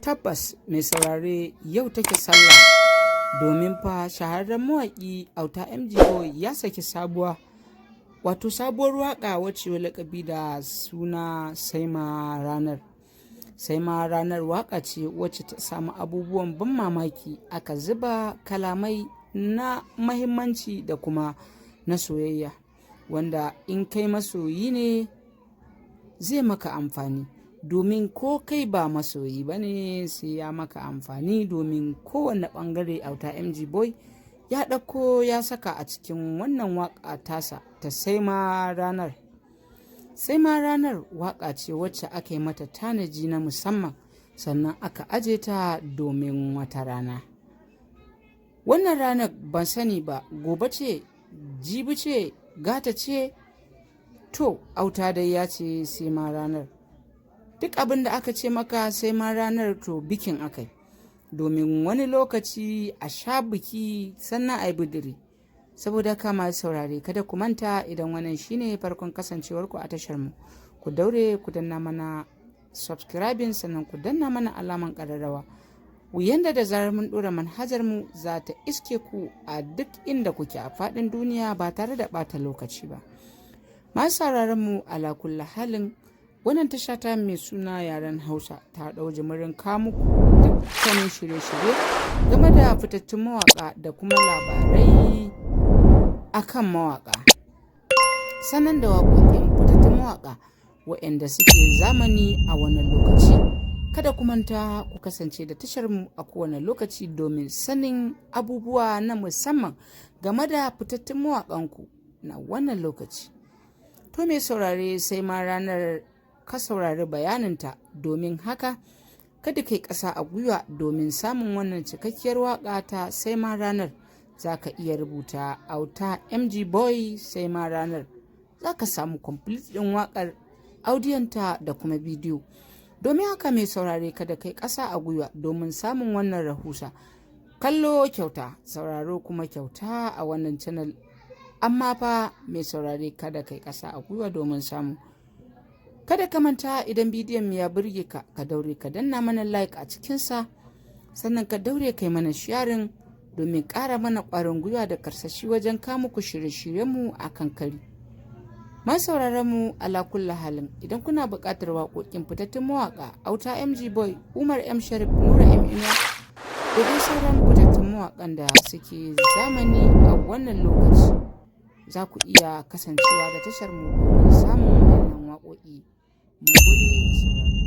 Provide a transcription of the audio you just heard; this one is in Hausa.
Tabbas mai saurare yau take sallah domin fa shahararren mawaƙi Auta MG ya saki sabuwar waƙa wacce lakabi da suna saima ranar. Saima ranar waƙa ce wacce ta samu abubuwan ban mamaki, aka zuba kalamai na mahimmanci da kuma na soyayya wanda in kai masoyi ne zai maka amfani, domin ko kai ba masoyi ba ne sai ya maka amfani, domin kowane ɓangare Auta MG ya ɗauko ya saka a cikin wannan waƙa tasa ta saima ranar. Saima ranar waƙa ce wacce aka yi mata tanaji na musamman, sannan aka aje ta domin wata rana. Wannan ranar ban sani ba gobe ce, jibi ce, gata ce, to Auta dai ya ce saima ranar. Duk abin da aka ce maka saima ranar to bikin akai, domin wani lokaci a sha biki sannan a yi budiri. Saboda kama saurare kada ku manta, idan wannan shine farkon kasancewarku a tashar mu, ku daure ku danna mana subscribing, sannan ku danna mana alaman ƙararrawa, yanda da zarar mun ɗora manhajar mu za ta iske ku a duk inda kuke a faɗin duniya ba tare da ɓata lokaci ba. Masu sauraron mu ala kulli halin, wannan tasha ta mai suna yaren Hausa ta ɗau jimirin muku dukkanin shirye-shirye game da fitattun mawaƙa da kuma labarai akan mawaƙa, sannan da waƙoƙin fitattun mawaƙa waɗanda suke zamani a wannan lokaci. Kada ku manta ku kasance da tashar mu a kowane lokaci domin sanin abubuwa na musamman game da fitattun mawaƙanku na wannan lokaci. To mai saurare sai ma ranar ka saurari bayaninta, domin haka kada kai ƙasa a gwiwa domin samun wannan cikakkiyar waƙa ta sai ma ranar. Za ka iya rubuta Auta MG sai ma ranar, za ka samu complete ɗin waƙar audiyonta da kuma bidiyo. Domin haka mai saurare kada kai ƙasa a gwiwa domin samun wannan rahusa. Kallo kyauta, sauraro kuma kyauta a wannan channel, amma fa mai saurare kada kai ƙasa a gwiwa domin samu. Kada ka manta, idan bidiyon ya burge ka, ka daure ka danna mana like a cikinsa, sannan ka daure kai mana sharing domin ƙara mana ƙwarin gwiwa da karsashi wajen kawo muku shirye-shiryenmu a kan kari. Masu sauraron mu ala kulli halin, idan kuna buƙatar waƙoƙin fitattun mawaƙa Auta MG Umar M Sharif, Nura M Inya da dai sauran fitattun mawaƙan da suke zamani a wannan lokaci, za ku iya kasancewa da tashar mu domin samun wannan waƙoƙi. Mun gode da sauraro.